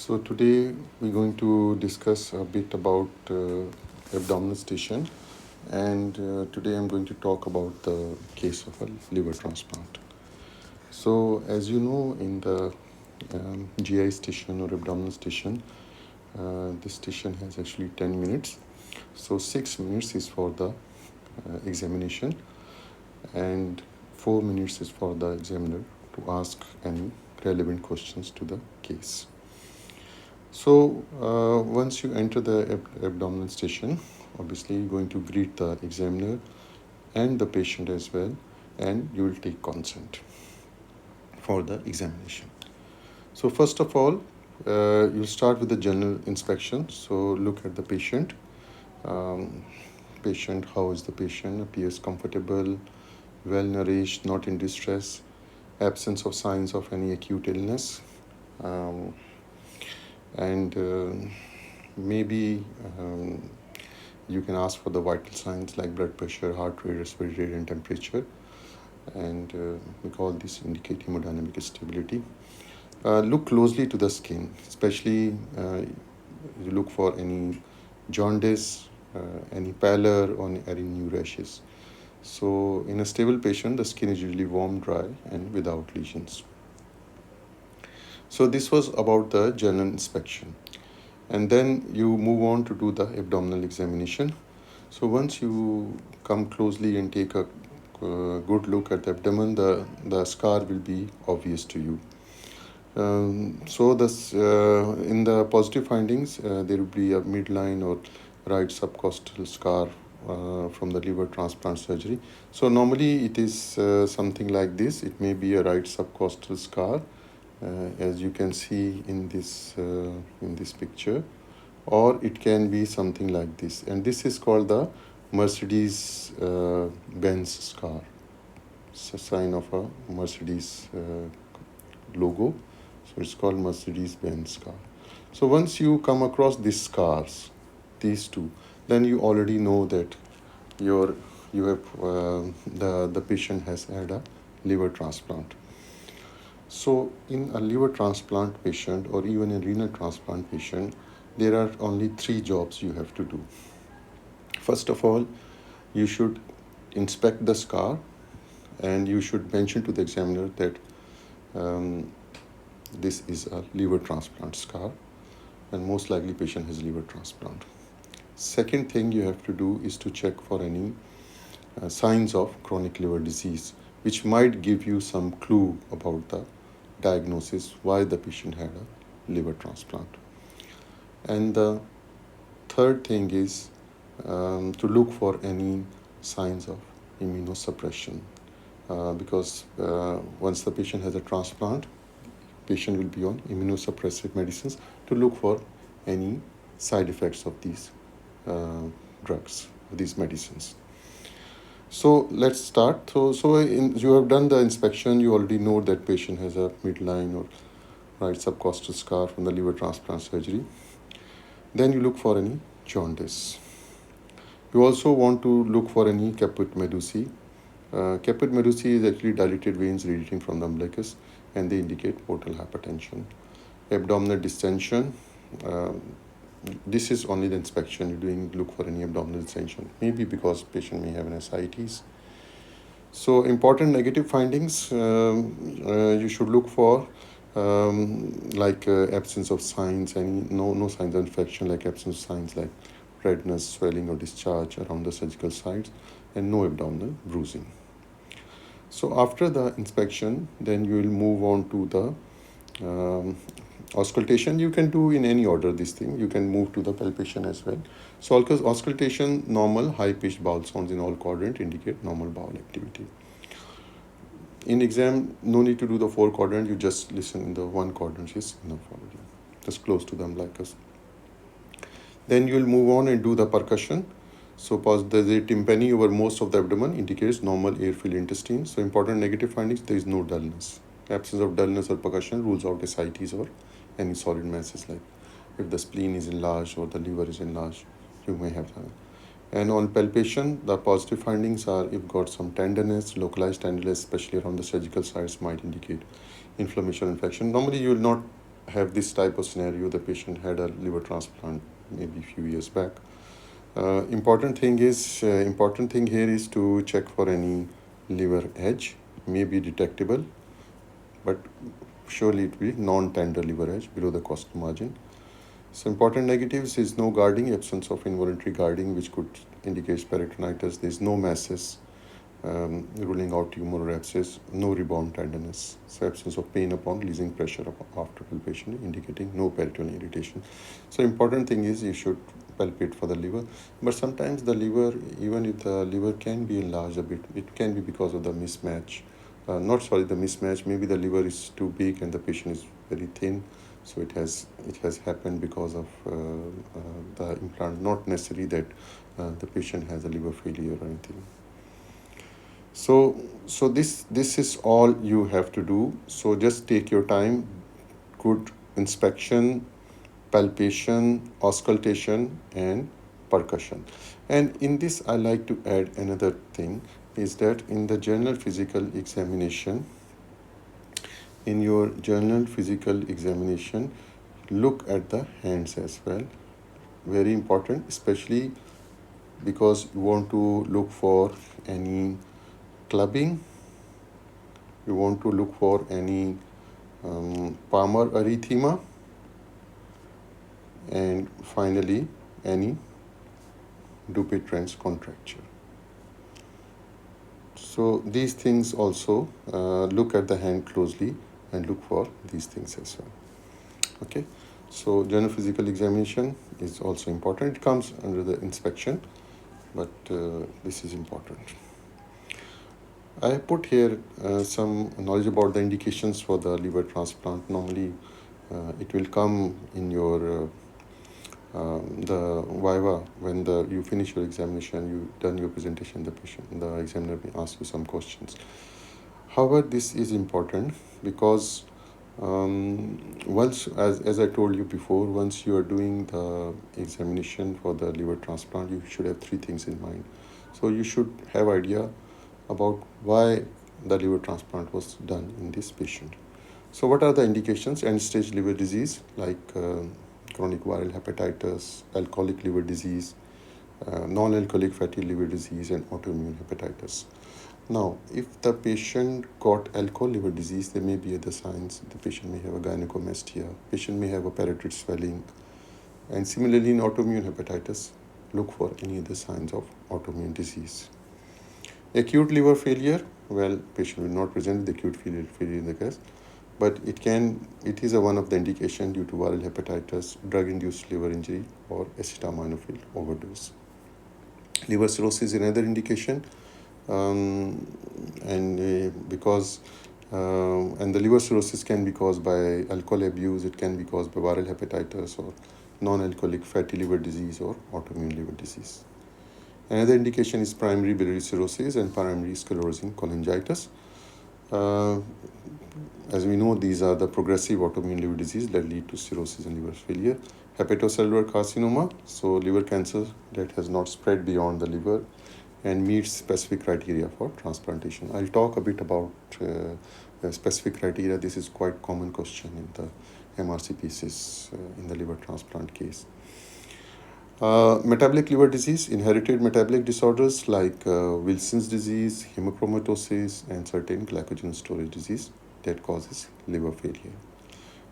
So today we're going to discuss a bit about abdominal station, and today I'm going to talk about the case of a liver transplant. So as you know, in the GI station or abdominal station, this station has actually 10 minutes. So 6 minutes is for the examination, and 4 minutes is for the examiner to ask any relevant questions to the case. So once you enter the abdominal station, obviously you're going to greet the examiner and the patient as well, and you will take consent for the examination. So first of all, you'll start with the general inspection. So look at the patient. How is the patient? Appears comfortable, well nourished, not in distress, absence of signs of any acute illness. And maybe you can ask for the vital signs like blood pressure, heart rate, respiratory rate, and temperature. And all these indicate hemodynamic stability. Look closely to the skin, especially you look for any jaundice, any pallor, or any new rashes. So in a stable patient, the skin is usually warm, dry, and without lesions. So this was about the general inspection. And then you move on to do the abdominal examination. So once you come closely and take a good look at the abdomen, the scar will be obvious to you. So this in the positive findings, there will be a midline or right subcostal scar from the liver transplant surgery. So normally it is something like this. It may be a right subcostal scar, as you can see in this picture, or it can be something like this, and this is called the Mercedes Benz scar. It's a sign of a Mercedes logo, so it's called Mercedes Benz scar. So once you come across these scars, these two, then you already know that the patient has had a liver transplant. So in a liver transplant patient or even a renal transplant patient, there are only 3 jobs you have to do. First of all, you should inspect the scar, and you should mention to the examiner that this is a liver transplant scar, and most likely patient has liver transplant. Second thing you have to do is to check for any signs of chronic liver disease, which might give you some clue about the diagnosis why the patient had a liver transplant. And the third thing is to look for any signs of immunosuppression, because once the patient has a transplant, patient will be on immunosuppressive medicines to look for any side effects of these drugs, these medicines. So let's start. You have done the inspection. You already know that patient has a midline or right subcostal scar from the liver transplant surgery. Then you look for any jaundice. You also want to look for any caput medusae. Caput medusae is actually dilated veins radiating from the umbilicus, and they indicate portal hypertension. Abdominal distension. This is only the inspection. Look for any abdominal distension, maybe because patient may have an ascites. So important negative findings you should look for, like absence of signs, no signs of infection, like absence of signs like redness, swelling, or discharge around the surgical sites, and no abdominal bruising. So after the inspection, then you will move on to the auscultation. You can do in any order this thing. You can move to the palpation as well. So auscultation, normal high-pitched bowel sounds in all quadrant indicate normal bowel activity. In exam, no need to do the 4 quadrant. You just listen in the 1 quadrant is enough already, just close to the umbilicus. Then you will move on and do the percussion. So the tympani over most of the abdomen indicates normal air-filled intestine. So important negative findings, there is no dullness. Absence of dullness or percussion rules out ascites or any solid masses, like if the spleen is enlarged or the liver is enlarged, you may have that. And on palpation, the positive findings are if got some tenderness, localized tenderness, especially around the surgical sites, might indicate inflammation or infection. Normally, you will not have this type of scenario. The patient had a liver transplant maybe a few years back. Important thing here is to check for any liver edge, may be detectable, but surely it will be non-tender liver edge below the costal margin. So important negatives is no guarding, absence of involuntary guarding, which could indicate peritonitis. There is no masses, ruling out tumor or abscess, no rebound tenderness. So absence of pain upon releasing pressure after palpation, indicating no peritoneal irritation. So important thing is you should palpate for the liver. But sometimes the liver, even if the liver can be enlarged a bit, it can be because of the mismatch. The mismatch. Maybe the liver is too big and the patient is very thin. So it has happened because of the implant, not necessarily that the patient has a liver failure or anything. So this is all you have to do. So just take your time, good inspection, palpation, auscultation, and percussion. And in this, I like to add another thing is that in the general physical examination, look at the hands as well. Very important, especially because you want to look for any clubbing, you want to look for any palmar erythema, and finally any Dupuytren's contracture. So these things also, look at the hand closely and look for these things as well. Okay, so general physical examination is also important. It comes under the inspection, but this is important. I put here some knowledge about the indications for the liver transplant. Normally, it will come in your the viva when you finish your examination, you done your presentation. The examiner may ask you some questions. However, this is important because once, as I told you before, once you are doing the examination for the liver transplant, you should have three things in mind. So you should have idea about why the liver transplant was done in this patient. So what are the indications? End-stage liver disease like chronic viral hepatitis, alcoholic liver disease, non-alcoholic fatty liver disease, and autoimmune hepatitis. Now, if the patient got alcohol liver disease, there may be other signs. The patient may have a gynecomastia, patient may have a parotid swelling, and similarly in autoimmune hepatitis, look for any other signs of autoimmune disease. Acute liver failure, well, patient will not present with acute failure in the case, but it is one of the indication due to viral hepatitis, drug-induced liver injury, or acetaminophen overdose. Liver cirrhosis is another indication, and the liver cirrhosis can be caused by alcohol abuse, it can be caused by viral hepatitis or non-alcoholic fatty liver disease or autoimmune liver disease. Another indication is primary biliary cirrhosis and primary sclerosing cholangitis. As we know, these are the progressive autoimmune liver disease that lead to cirrhosis and liver failure. Hepatocellular carcinoma, so liver cancer that has not spread beyond the liver and meets specific criteria for transplantation. I'll talk a bit about the specific criteria. This is quite common question in the Mrcp in the liver transplant case. Metabolic liver disease, inherited metabolic disorders like Wilson's disease, hemochromatosis, and certain glycogen storage disease that causes liver failure.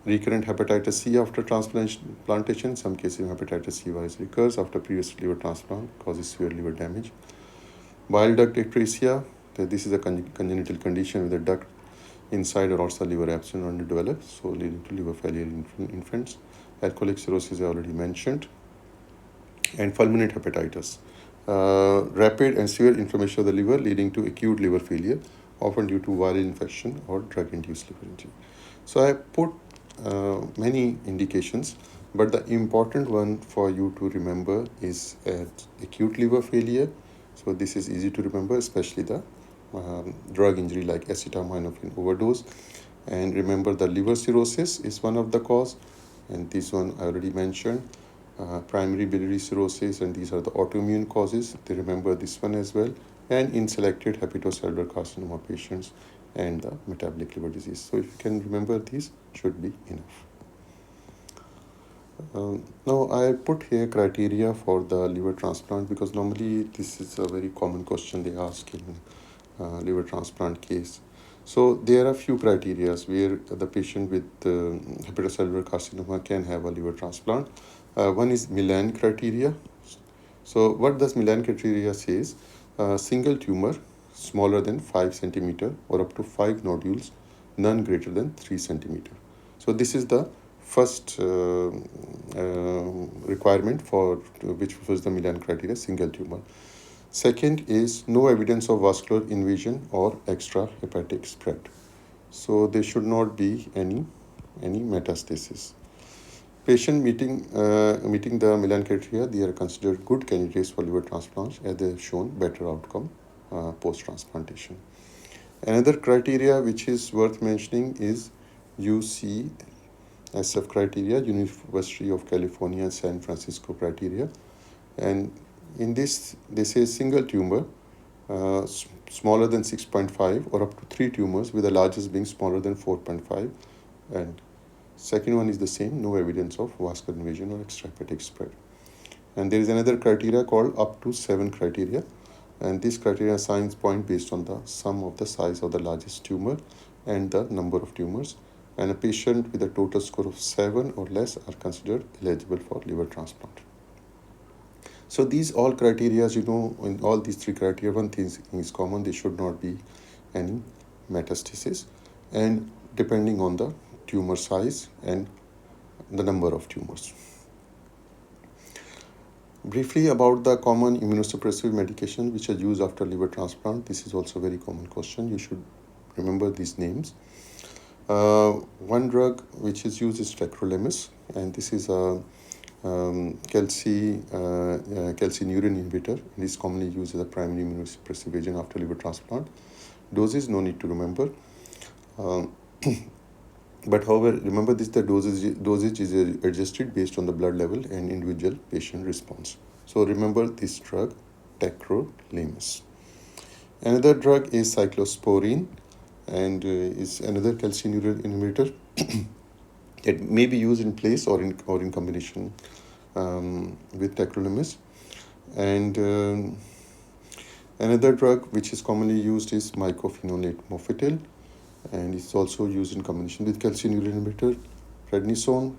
Recurrent hepatitis C after transplantation, in some cases hepatitis C virus recurs after previous liver transplant, causes severe liver damage. Bile duct atresia, this is a congenital condition with the duct inside or outside liver absent or underdeveloped, so leading to liver failure in infants. Alcoholic cirrhosis I already mentioned. And fulminant hepatitis, rapid and severe inflammation of the liver leading to acute liver failure, often due to viral infection or drug-induced liver injury. So I put many indications, but the important one for you to remember is acute liver failure. So this is easy to remember, especially the drug injury like acetaminophen overdose. And remember, the liver cirrhosis is one of the cause, and this one I already mentioned. Primary biliary cirrhosis, and these are the autoimmune causes. They remember this one as well. And in selected hepatocellular carcinoma patients and the metabolic liver disease. So if you can remember these, should be enough. Now I put here criteria for the liver transplant because normally this is a very common question they ask in liver transplant case. So there are a few criteria where the patient with hepatocellular carcinoma can have a liver transplant. One is Milan criteria. So what does Milan criteria says? Single tumor smaller than 5 centimeter or up to 5 nodules, none greater than 3 centimeter. So this is the first requirement for which fulfills the Milan criteria, single tumor. Second is no evidence of vascular invasion or extrahepatic spread. So there should not be any metastasis. Patient meeting the Milan criteria, they are considered good candidates for liver transplant as they have shown better outcome post-transplantation. Another criteria which is worth mentioning is UCSF criteria, University of California San Francisco criteria. And in this, they say single tumor smaller than 6.5 or up to 3 tumors with the largest being smaller than 4.5. And second one is the same, no evidence of vascular invasion or extrahepatic spread. And there is another criteria called up to 7 criteria. And this criteria assigns point based on the sum of the size of the largest tumor and the number of tumors. And a patient with a total score of 7 or less are considered eligible for liver transplant. So these all criteria, in all these 3 criteria, one thing is common, there should not be any metastasis, and depending on the tumor size and the number of tumors. Briefly about the common immunosuppressive medication which are used after liver transplant. This is also a very common question. You should remember these names. One drug which is used is tacrolimus, and this is a calcium inhibitor. It is commonly used as a primary immunosuppressive agent after liver transplant. Doses, no need to remember. But however, remember this, the dosage is adjusted based on the blood level and individual patient response. So remember this drug, tacrolimus. Another drug is cyclosporine, and is another calcineurin inhibitor. It may be used in place or in combination with tacrolimus. And another drug which is commonly used is mycophenolate mofetil, and it's also used in combination with calcineurin inhibitor, prednisone.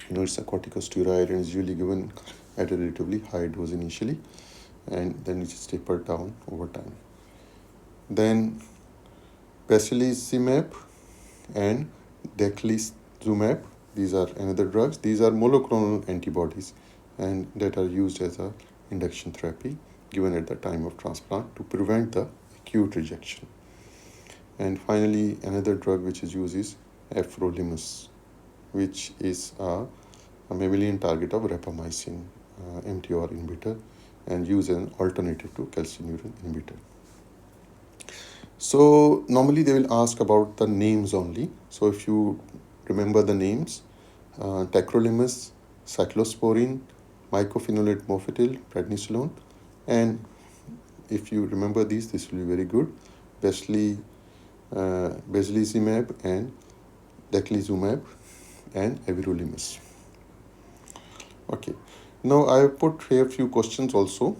It's a corticosteroid and is usually given at a relatively high dose initially, and then it is tapered down over time. Then basilizumab and daclizumab, these are another drugs. These are monoclonal antibodies and that are used as a induction therapy given at the time of transplant to prevent the acute rejection. And finally, another drug which is used is everolimus, which is a mammalian target of rapamycin, MTR inhibitor, and used as an alternative to calcineurin inhibitor. So normally they will ask about the names only. So if you remember the names, tacrolimus, cyclosporine, mycophenolate mofetil, prednisolone, and if you remember these, this will be very good. Basilizumab and daclizumab and everolimus. Okay, now I have put here a few questions also.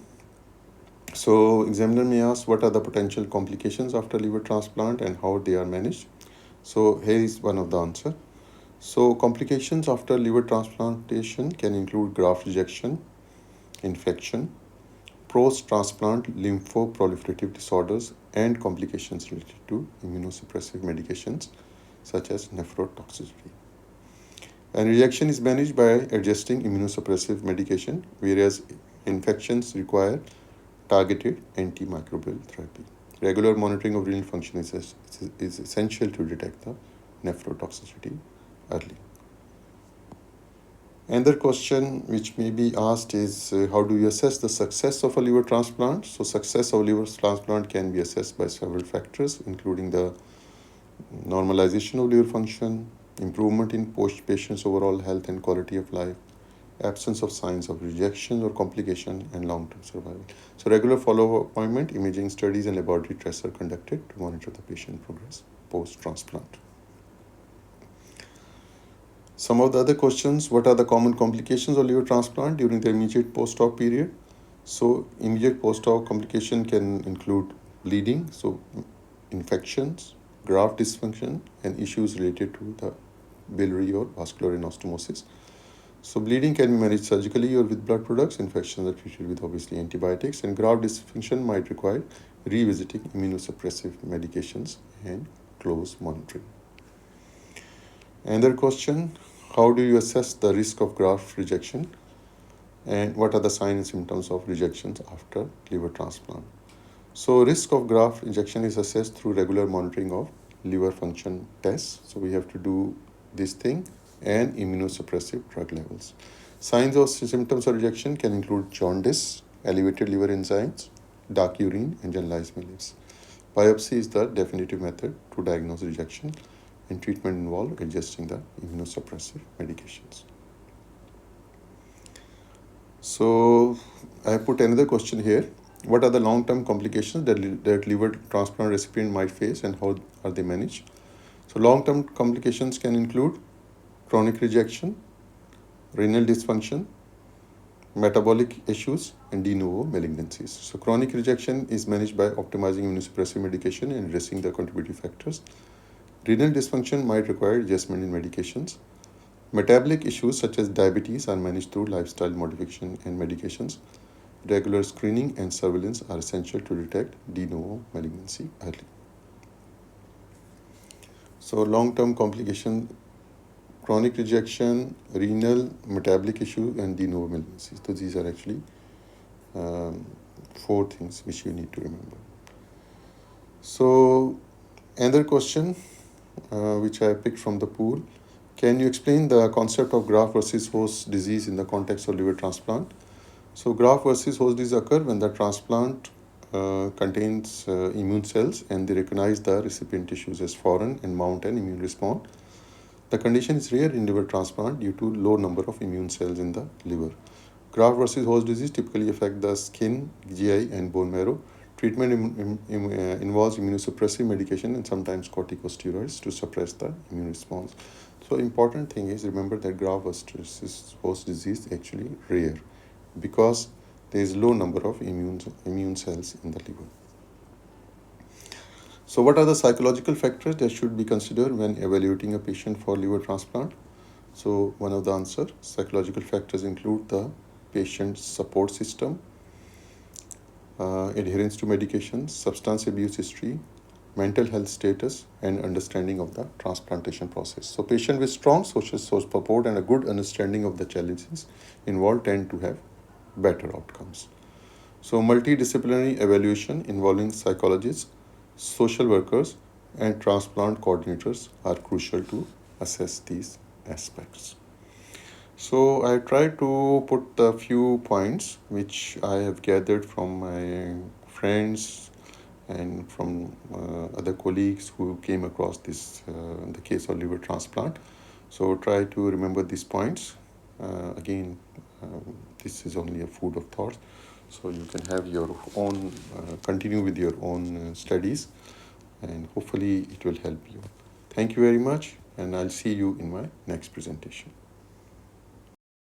So examiner may ask what are the potential complications after liver transplant and how they are managed. So here is one of the answer. So complications after liver transplantation can include graft rejection, infection, post-transplant lymphoproliferative disorders, and complications related to immunosuppressive medications such as nephrotoxicity. And rejection is managed by adjusting immunosuppressive medication, whereas infections require targeted antimicrobial therapy. Regular monitoring of renal function is essential to detect the nephrotoxicity early. Another question which may be asked is how do you assess the success of a liver transplant? So success of liver transplant can be assessed by several factors, including the normalization of liver function, improvement in patient's overall health and quality of life, absence of signs of rejection or complication, and long-term survival. So regular follow-up appointment, imaging studies, and laboratory tests are conducted to monitor the patient progress post-transplant. Some of the other questions: what are the common complications of liver transplant during the immediate post-op period? So immediate post-op complication can include bleeding, so infections, graft dysfunction, and issues related to the biliary or vascular anastomosis. So bleeding can be managed surgically or with blood products. Infections are treated with obviously antibiotics, and graft dysfunction might require revisiting immunosuppressive medications and close monitoring. Another question: how do you assess the risk of graft rejection, and what are the signs and symptoms of rejections after liver transplant? So risk of graft rejection is assessed through regular monitoring of liver function tests. So we have to do this thing, and immunosuppressive drug levels. Signs or symptoms of rejection can include jaundice, elevated liver enzymes, dark urine, and generalized malaise. Biopsy is the definitive method to diagnose rejection, and treatment involves adjusting the immunosuppressive medications. So I have put another question here. What are the long-term complications that liver transplant recipient might face, and how are they managed? So long-term complications can include chronic rejection, renal dysfunction, metabolic issues, and de novo malignancies. So chronic rejection is managed by optimizing immunosuppressive medication and addressing the contributing factors. Renal dysfunction might require adjustment in medications. Metabolic issues such as diabetes are managed through lifestyle modification and medications. Regular screening and surveillance are essential to detect de novo malignancy early. So long-term complication: chronic rejection, renal, metabolic issue, and de novo malignancies. So these are actually 4 things which you need to remember. So another question which I picked from the pool: can you explain the concept of graft versus host disease in the context of liver transplant? So graft versus host disease occur when the transplant contains immune cells, and they recognize the recipient tissues as foreign and mount an immune response. The condition is rare in liver transplant due to low number of immune cells in the liver. Graft versus host disease typically affect the skin, GI, and bone marrow. Treatment involves immunosuppressive medication and sometimes corticosteroids to suppress the immune response. So important thing is, remember that graft versus host disease is actually rare because there is low number of immune cells in the liver. So what are the psychological factors that should be considered when evaluating a patient for liver transplant? So one of the answer: psychological factors include the patient's support system, adherence to medications, substance abuse history, mental health status, and understanding of the transplantation process. So patients with strong social support and a good understanding of the challenges involved tend to have better outcomes. So multidisciplinary evaluation involving psychologists, social workers, and transplant coordinators are crucial to assess these aspects. So I tried to put a few points which I have gathered from my friends and from other colleagues who came across this in the case of liver transplant. So try to remember these points. Again, this is only a food of thought, so you can have your own, continue with your own studies, and hopefully it will help you. Thank you very much, and I'll see you in my next presentation.